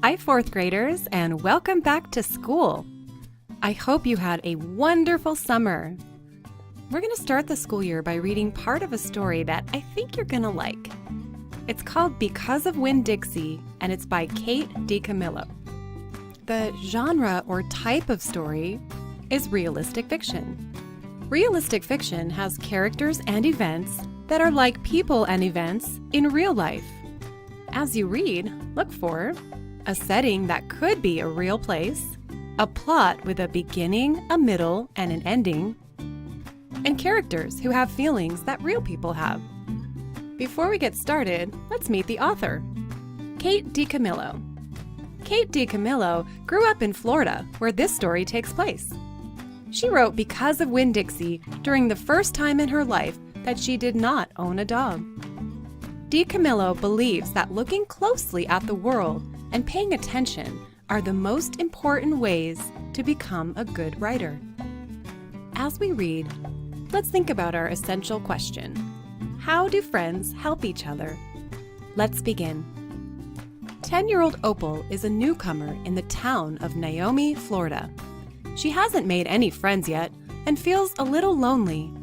Hi, fourth graders, and welcome back to school. I hope you had a wonderful summer. We're going to start the school year by reading part of a story that I think you're going to like. It's called Because of Winn-Dixie, and it's by Kate DiCamillo. The genre or type of story is realistic fiction. Realistic fiction has characters and events that are like people and events in real life. As you read, look for a setting that could be a real place, a plot with a beginning, a middle, and an ending, and characters who have feelings that real people have. Before we get started, let's meet the author, Kate DiCamillo. Kate DiCamillo grew up in Florida, where this story takes place. She wrote Because of Winn-Dixie during the first time in her life that she did not own a dog. DiCamillo believes that looking closely at the world and paying attention are the most important ways to become a good writer. As we read, let's think about our essential question. How do friends help each other? Let's begin. 10-year-old Opal is a newcomer in the town of Naomi, Florida. She hasn't made any friends yet and feels a little lonely.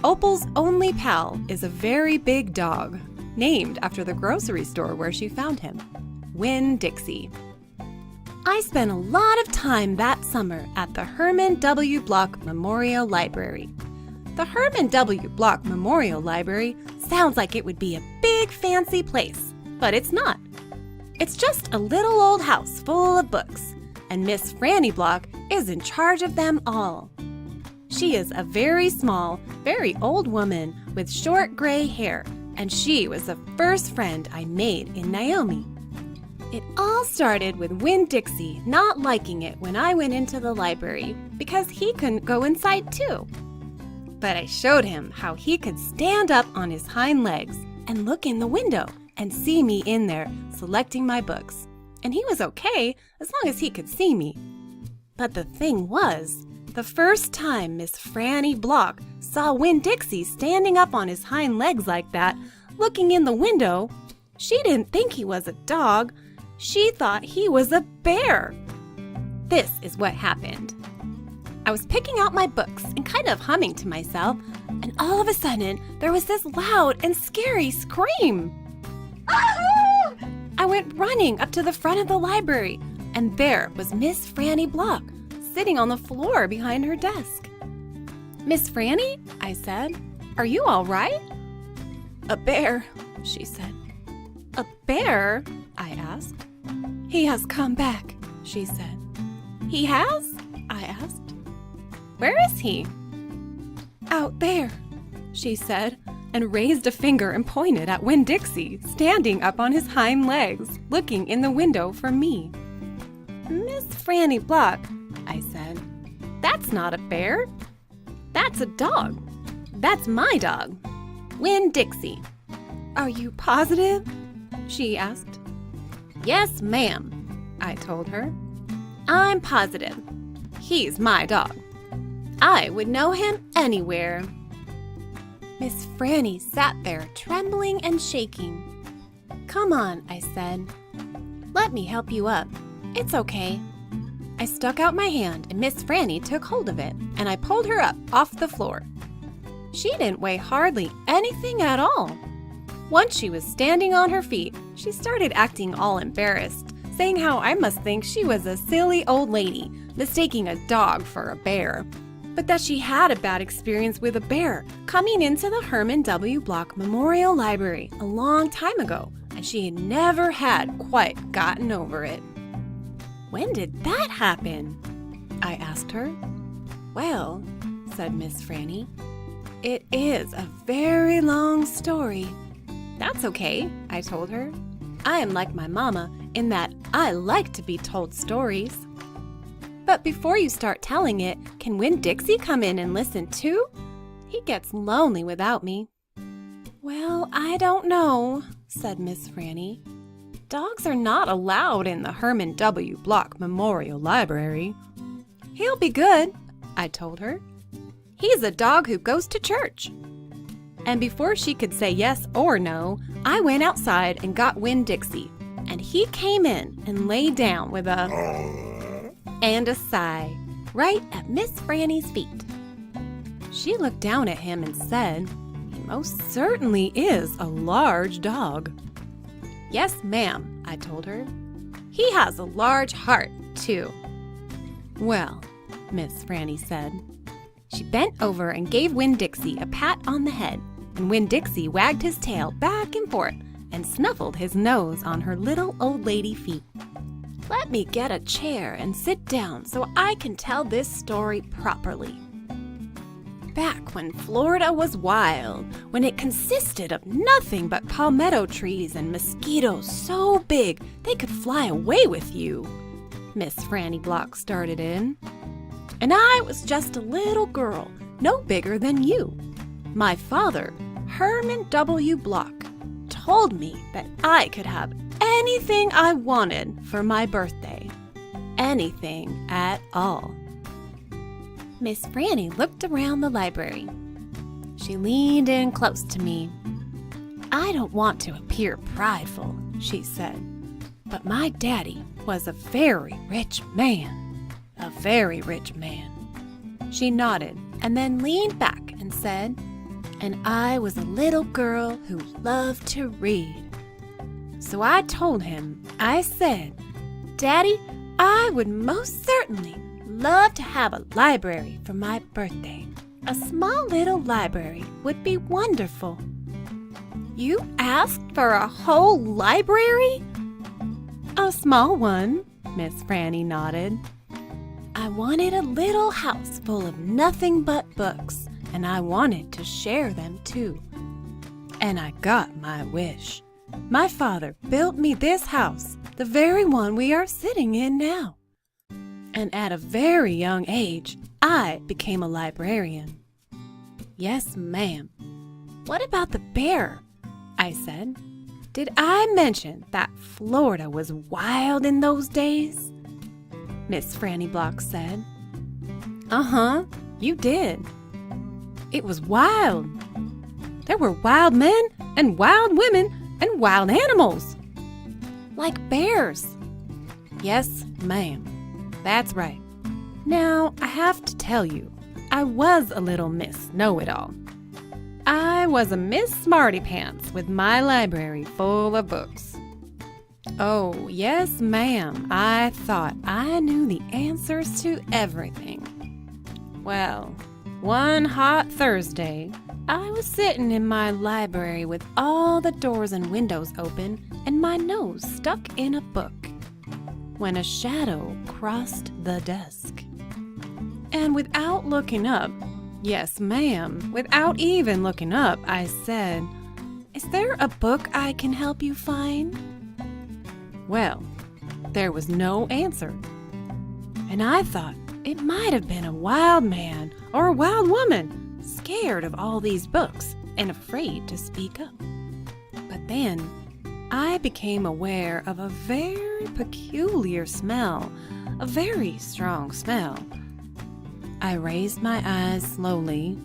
Opal's only pal is a very big dog, named after the grocery store where she found him, Winn-Dixie. I spent a lot of time that summer at the Herman W. Block Memorial Library. The Herman W. Block Memorial Library sounds like it would be a big fancy place, but it's not. It's just a little old house full of books, and Miss Franny Block is in charge of them all. She is a very small, very old woman with short gray hair, and she was the first friend I made in Naomi. It all started with Winn-Dixie not liking it when I went into the library because he couldn't go inside too. But I showed him how he could stand up on his hind legs and look in the window and see me in there selecting my books. And he was okay as long as he could see me. But the thing was, the first time Miss Franny Block saw Winn-Dixie standing up on his hind legs like that, looking in the window, she didn't think he was a dog. She thought he was a bear. This is what happened. I was picking out my books and kind of humming to myself, and all of a sudden, there was this loud and scary scream. Ah! I went running up to the front of the library, and there was Miss Franny Block, sitting on the floor behind her desk. "Miss Franny," I said, "are you all right?" "A bear," she said. "A bear?" I asked. "He has come back," she said. "He has?" I asked. "Where is he?" "Out there," she said, and raised a finger and pointed at Winn-Dixie, standing up on his hind legs, looking in the window for me. "Miss Franny Block," I said, "that's not a bear. That's a dog. That's my dog, Winn-Dixie." "Are you positive?" she asked. "Yes, ma'am," I told her. "I'm positive. He's my dog. I would know him anywhere." Miss Franny sat there trembling and shaking. "Come on," I said. "Let me help you up. It's okay." I stuck out my hand and Miss Franny took hold of it, and I pulled her up off the floor. She didn't weigh hardly anything at all. Once she was standing on her feet, she started acting all embarrassed, saying how I must think she was a silly old lady, mistaking a dog for a bear, but that she had a bad experience with a bear coming into the Herman W. Block Memorial Library a long time ago, and she had never had quite gotten over it. "When did that happen?" I asked her. "Well," said Miss Franny, "it is a very long story." "That's okay," I told her. "I am like my mama in that I like to be told stories." "But before you start telling it, can Winn-Dixie come in and listen too? He gets lonely without me." "Well, I don't know," said Miss Franny. "Dogs are not allowed in the Herman W. Block Memorial Library." "He'll be good," I told her. "He's a dog who goes to church." And before she could say yes or no, I went outside and got Winn-Dixie, and he came in and lay down with a sigh right at Miss Franny's feet. She looked down at him and said, "He most certainly is a large dog." "Yes, ma'am," I told her. "He has a large heart, too." "Well," Miss Franny said. She bent over and gave Winn-Dixie a pat on the head, and Winn-Dixie wagged his tail back and forth and snuffled his nose on her little old lady feet. "Let me get a chair and sit down so I can tell this story properly. Back when Florida was wild, when it consisted of nothing but palmetto trees and mosquitoes so big they could fly away with you," Miss Franny Block started in. "And I was just a little girl, no bigger than you. My father, Herman W. Block, told me that I could have anything I wanted for my birthday. Anything at all." Miss Franny looked around the library. She leaned in close to me. "I don't want to appear prideful," she said, "but my daddy was a very rich man. A very rich man." She nodded and then leaned back and said, "And I was a little girl who loved to read. So I told him, I said, 'Daddy, I would most certainly love to have a library for my birthday. A small little library would be wonderful.'" "You asked for a whole library?" "A small one," Miss Franny nodded. "I wanted a little house full of nothing but books, and I wanted to share them too. And I got my wish. My father built me this house, the very one we are sitting in now. And at a very young age, I became a librarian." "Yes, ma'am." "What about the bear?" I said. "Did I mention that Florida was wild in those days?" Miss Franny Block said. "Uh-huh, you did. It was wild. There were wild men and wild women and wild animals." "Like bears?" "Yes, ma'am. That's right. Now, I have to tell you, I was a little Miss Know-It-All. I was a Miss Smarty-Pants with my library full of books. Oh, yes, ma'am, I thought I knew the answers to everything. Well, one hot Thursday, I was sitting in my library with all the doors and windows open and my nose stuck in a book, when a shadow crossed the desk. And without looking up, yes, ma'am, without even looking up, I said, 'Is there a book I can help you find?' Well, there was no answer. And I thought it might have been a wild man or a wild woman, scared of all these books and afraid to speak up. But then I became aware of a very peculiar smell, a very strong smell. I raised my eyes slowly,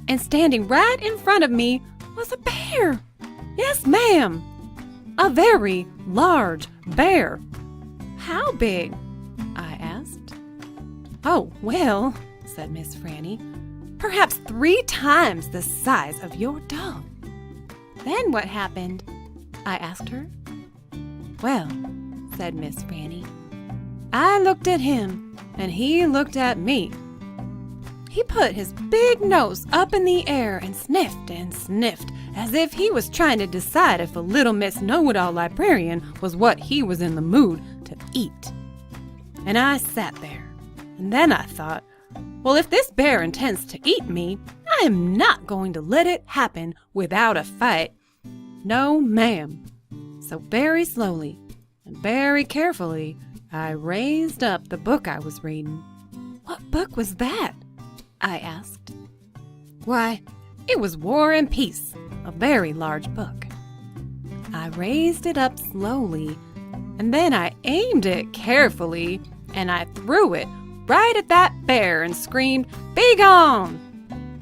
and standing right in front of me was a bear. Yes, ma'am, a very large bear." "How big?" I asked. "Oh, well," said Miss Franny, "perhaps 3 times the size of your dog." "Then what happened?" I asked her. "Well," said Miss Franny, "I looked at him, and he looked at me. He put his big nose up in the air and sniffed as if he was trying to decide if a little Miss Know-It-All librarian was what he was in the mood to eat. And I sat there, and then I thought, well, if this bear intends to eat me, I am not going to let it happen without a fight. No, ma'am." So very slowly and very carefully, I raised up the book I was reading. "What book was that?" I asked. "Why, it was War and Peace, a very large book." I raised it up slowly, and then I aimed it carefully, and I threw it right at that bear and screamed, "Be gone!"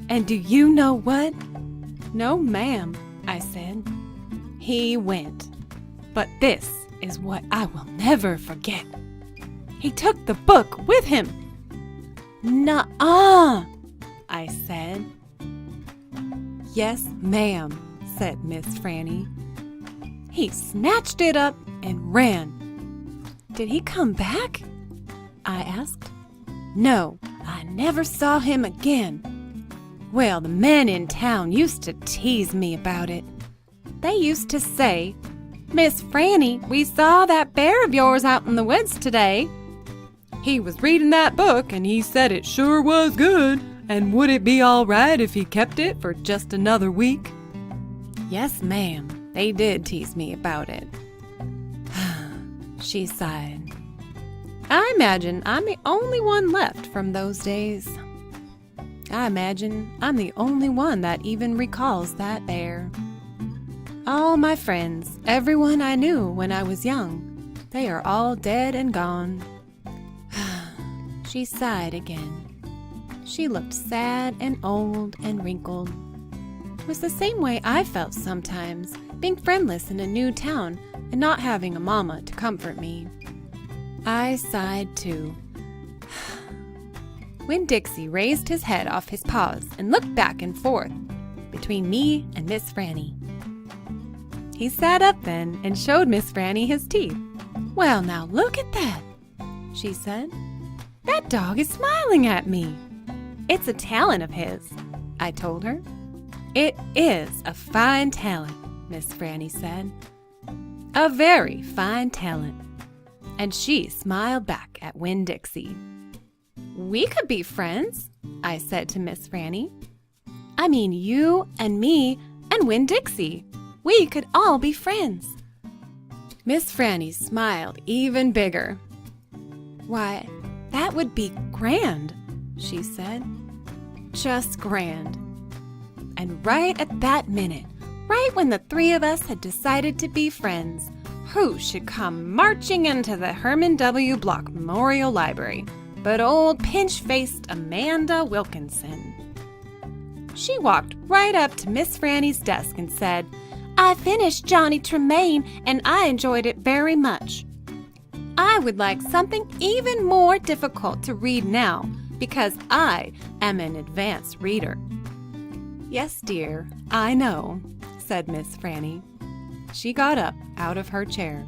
And do you know what? "No, ma'am," I said. "He went. But this is what I will never forget. He took the book with him. Nuh-uh, I said. Yes, ma'am, said Miss Franny. He snatched it up and ran. Did he come back? I asked. No, I never saw him again. Well, the men in town used to tease me about it. They used to say, Miss Franny, we saw that bear of yours out in the woods today. He was reading that book and he said it sure was good. And would it be all right if he kept it for just another week? Yes, ma'am, they did tease me about it. She sighed. I imagine I'm the only one left from those days. I imagine I'm the only one that even recalls that bear. All my friends, everyone I knew when I was young, they are all dead and gone. She sighed again. She looked sad and old and wrinkled. It was the same way I felt sometimes, being friendless in a new town and not having a mama to comfort me. I sighed too. Winn-Dixie raised his head off his paws and looked back and forth between me and Miss Franny. He sat up then and showed Miss Franny his teeth. Well, now look at that, she said. That dog is smiling at me. It's a talent of his, I told her. It is a fine talent, Miss Franny said. A very fine talent. And she smiled back at Winn-Dixie. We could be friends, I said to Miss Franny. I mean you and me and Winn-Dixie. We could all be friends. Miss Franny smiled even bigger. Why, that would be grand, she said. Just grand. And right at that minute, right when the three of us had decided to be friends, who should come marching into the Herman W. Block Memorial Library but old pinch-faced Amanda Wilkinson. She walked right up to Miss Franny's desk and said, I finished Johnny Tremaine and I enjoyed it very much. I would like something even more difficult to read now because I am an advanced reader. Yes, dear, I know, said Miss Franny. She got up out of her chair.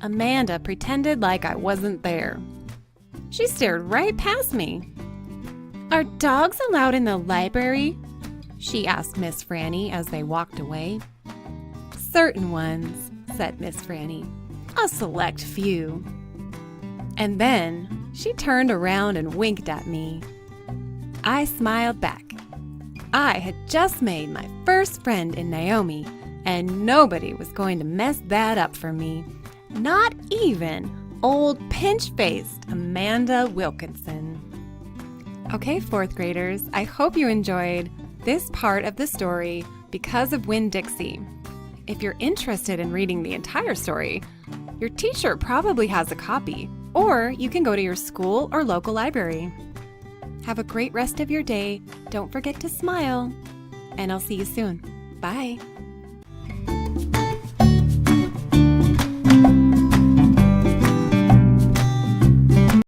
Amanda pretended like I wasn't there. She stared right past me. Are dogs allowed in the library? She asked Miss Franny as they walked away. Certain ones, said Miss Franny. A select few. And then she turned around and winked at me. I smiled back. I had just made my first friend in Naomi, and nobody was going to mess that up for me. Not even old pinch-faced Amanda Wilkinson. Okay, fourth graders, I hope you enjoyed this part of the story because of Winn-Dixie. If you're interested in reading the entire story, your teacher probably has a copy, or you can go to your school or local library. Have a great rest of your day. Don't forget to smile, and I'll see you soon. Bye.